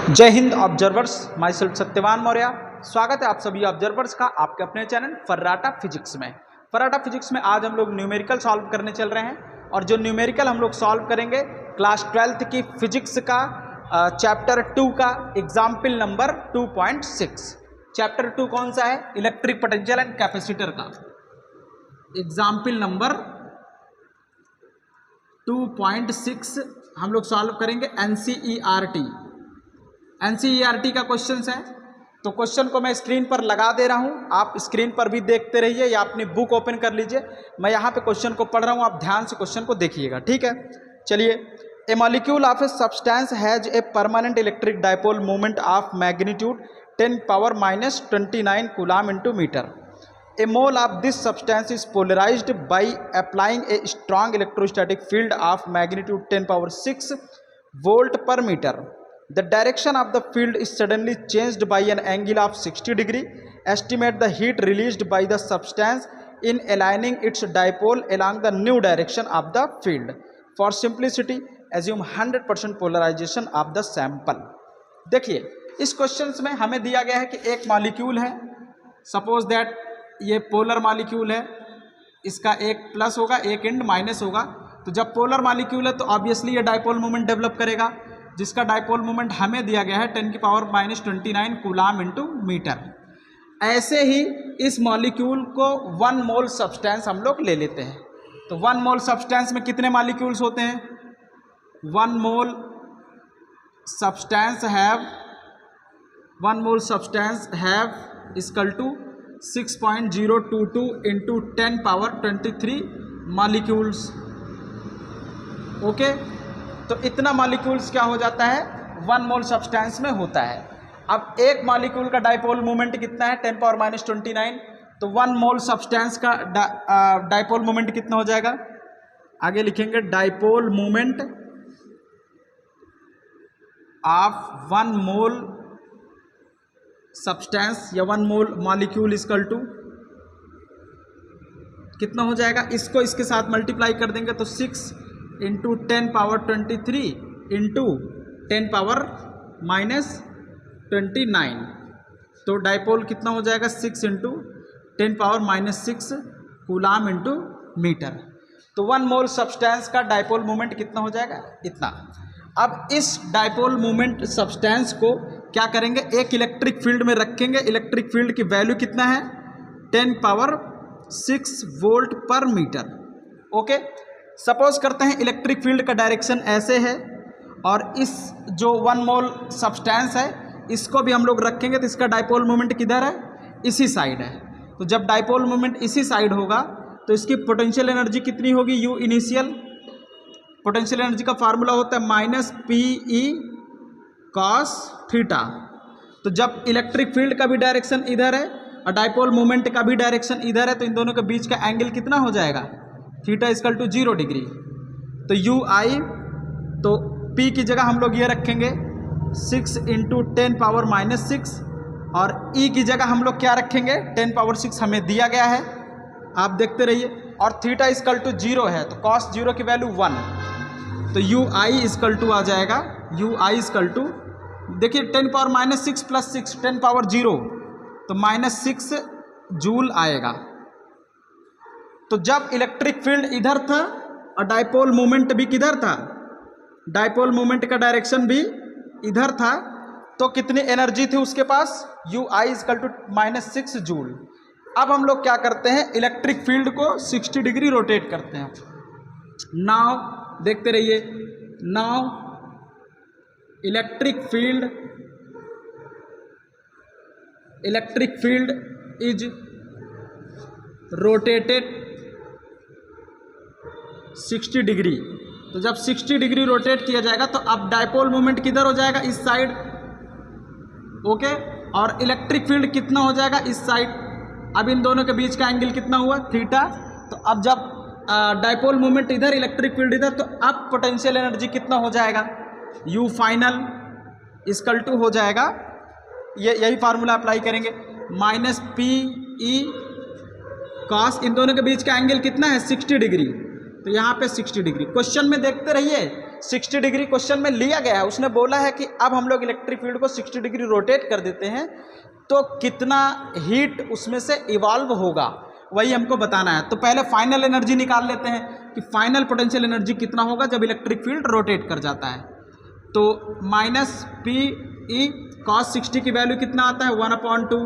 जय Hind observers, my self Satyavan Maurya. स्वागत है आप सभी ऑब्जर्वर्स का आपके अपने चैनल फर्राटा फिजिक्स में। फर्राटा फिजिक्स में आज हम लोग न्यूमेरिकल सॉल्व करने चल रहे हैं और जो न्यूमेरिकल हम लोग सॉल्व करेंगे क्लास 12th की फिजिक्स का चैप्टर 2 का एग्जाम्पल नंबर 2.6। चैप्टर 2 कौन सा है? इलेक्ट्रिक पोटेंशियल एंड कैपेसिटर का एग्जाम्पल नंबर 2.6 हम लोग सॉल्व करेंगे। एनसीईआरटी का क्वेश्चन है, तो क्वेश्चन को मैं स्क्रीन पर लगा दे रहा हूं, आप स्क्रीन पर भी देखते रहिए या अपनी बुक ओपन कर लीजिए। मैं यहाँ पे क्वेश्चन को पढ़ रहा हूं, आप ध्यान से क्वेश्चन को देखिएगा, ठीक है। चलिए, a molecule of a substance has a permanent electric dipole moment of magnitude 10⁻29 coulomb into metre. A mole of this substance is polarized by applying a strong electrostatic field of magnitude 10⁻6 volt per meter. The direction of the field is suddenly changed by an angle of 60 degree. Estimate the heat released by the substance in aligning its dipole along the new direction of the field. For simplicity, assume 100% polarization of the sample. देखिए, इस question में हमें दिया गया है कि एक molecule है, सपोज दैट ये पोलर मॉलिक्यूल है, इसका एक प्लस होगा एक एंड माइनस होगा। तो जब पोलर मॉलिक्यूल है तो ऑब्वियसली ये डाइपोल मोमेंट डेवलप करेगा, जिसका डाइपोल मोमेंट हमें दिया गया है 10⁻⁻29 कूलम इंटू मीटर। ऐसे ही इस मॉलिक्यूल को 1 मोल सब्सटेंस हम लोग ले लेते हैं। तो 1 मोल सब्सटेंस में कितने मॉलिक्यूल्स होते हैं? 1 mole substance have equal to 6.022 into 10⁻23 molecules. Okay, तो इतना मॉलिक्यूल्स क्या हो जाता है? 1 मोल सब्सटेंस में होता है। अब एक मॉलिक्यूल का डाइपोल मोमेंट कितना है? 10⁻29। तो 1 मोल सब्सटेंस का डाइपोल मोमेंट कितना हो जाएगा? आगे लिखेंगे dipole moment of 1 mole substance या 1 मोल मॉलिक्यूल इक्वल टू कितना हो जाएगा? इसको इसके साथ मल्टीप्लाई कर देंगे तो 6 इंटू 10⁻23 इंटू 10⁻⁻29। तो डाइपोल कितना हो जाएगा? 6 इंटू 10⁻⁻6 कूलम इंटू मीटर। तो 1 मोल सब्सटेंस का डाइपोल मोमेंट कितना हो जाएगा? इतना। अब इस डाइपोल मोमेंट सब्सटेंस को क्या करेंगे? एक इलेक्ट्रिक फील्ड में रखेंगे। इलेक्ट्रिक फील्ड की वैल्यू कितना है? 10⁻6 वोल्ट पर मीटर। ओके, सपोज करते हैं इलेक्ट्रिक फील्ड का डायरेक्शन ऐसे है और इस जो 1 मोल सब्सटेंस है इसको भी हम लोग रखेंगे, तो इसका डाइपोल मोमेंट किधर है? इसी साइड है। तो जब डाइपोल मोमेंट इसी साइड होगा तो इसकी पोटेंशियल एनर्जी कितनी होगी? You initial. पोटेंशियल एनर्जी का फार्मूला होता है -PE cos थीटा। तो जब इलेक्ट्रिक फील्ड का भी डायरेक्शन इधर है और डाइपोल मोमेंट का भी डायरेक्शन इधर है तो इन दोनों के बीच का एंगल कितना हो जाएगा? Theta equal to 0 degree. तो UI, तो P की जगह हम लोग ये रखेंगे 6 इंटू 10⁻⁻6 और E की जगह हम लोग क्या रखेंगे? 10⁻6 हमें दिया गया है, आप देखते रहिए। और थीटा इक्वल टू 0 है तो cos 0 की वैल्यू 1। तो UI इक्वल टू आ जाएगा, UI इक्वल टू देखिए 10⁻⁻6 प्लस 6 10⁻0 तो -6 जूल आएगा। तो जब इलेक्ट्रिक फील्ड इधर था और डाइपोल मोमेंट भी किधर था? डाइपोल मोमेंट का डायरेक्शन भी इधर था, तो कितनी एनर्जी थी उसके पास? UI equal to -6 joule. अब हम लोग क्या करते हैं? इलेक्ट्रिक फील्ड को 60 डिग्री रोटेट करते हैं। नाउ देखते रहिए, now electric field is rotated 60 degree. तो जब 60 डिग्री रोटेट किया जाएगा तो अब डाइपोल मोमेंट किधर हो जाएगा? इस साइड। ओके, और इलेक्ट्रिक फील्ड कितना हो जाएगा? इस साइड। अब इन दोनों के बीच का एंगल कितना हुआ? थीटा। तो अब जब डाइपोल मोमेंट इधर, इलेक्ट्रिक फील्ड इधर, तो अब पोटेंशियल एनर्जी कितना हो जाएगा? U फाइनल इक्वल टू हो जाएगा, यही फार्मूला अप्लाई करेंगे, -PE cos, इन दोनों के बीच का एंगल कितना है? 60 डिग्री। तो यहाँ पे 60 डिग्री। क्वेश्चन में देखते रहिए 60 डिग्री क्वेश्चन में लिया गया है, उसने बोला है कि अब हम लोग इलेक्ट्रिक फील्ड को 60 डिग्री रोटेट कर देते हैं तो कितना हीट उसमें से इवॉल्व होगा, वही हमको बताना है। तो पहले फाइनल एनर्जी निकाल लेते हैं कि फाइनल पोटेंशियल एनर्जी कितना होगा जब इलेक्ट्रिक फील्ड रोटेट कर जाता है। तो माइनस पी ई कॉस 60 की वैल्यू कितना आता है 1/2,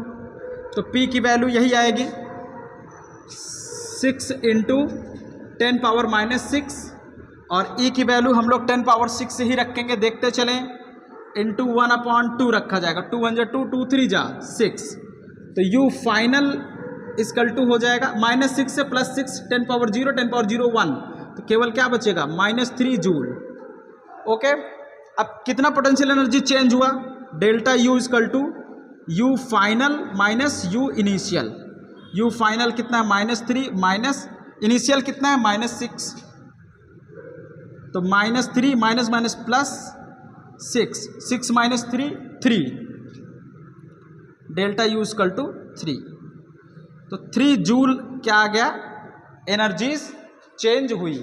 तो P की वैल्यू यही आएगी 6 × 10⁻⁻6 और E की वैल्यू हम लोग 10⁻6 से ही रखेंगे, देखते चलें, इंटू 1/2 रखा जाएगा, 2 1 2 2 3 जा 6, तो U फाइनल इक्वल टू हो जाएगा -6 से +6 10⁻0 1, तो केवल क्या बचेगा -3 जूल। ओके, अब कितना पोटेंशियल एनर्जी चेंज हुआ, delta U equal to U final minus U initial. U final कितना है -3 माइनस इनिशियल कितना है -6, तो -3 minus minus plus 6, 6 - 3 3, delta U equal to 3, तो 3 जूल क्या आ गया, एनर्जीज चेंज हुई।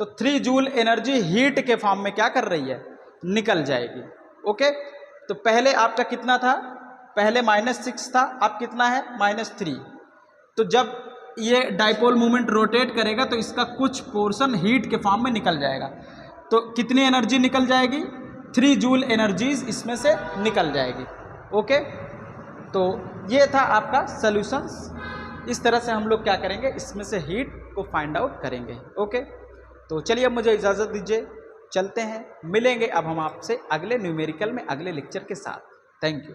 तो 3 जूल एनर्जी हीट के फॉर्म में क्या कर रही है, निकल जाएगी। ओके, तो पहले आपका कितना था, पहले -6 था, अब कितना है -3। तो जब ये डाइपोल मूवमेंट रोटेट करेगा तो इसका कुछ पोर्शन हीट के फॉर्म में निकल जाएगा। तो कितनी एनर्जी निकल जाएगी, 3 जूल एनर्जीज इसमें से निकल जाएगी। ओके, तो ये था आपका सॉल्यूशंस। इस तरह से हम लोग क्या करेंगे, इसमें से हीट को फाइंड आउट करेंगे। ओके, तो चलिए अब मुझे इजाज़त दीजिए, चलते हैं, मिलेंगे अब हम आपसे अगले न्यूमेरिकल में अगले लेक्चर के साथ। Thank you.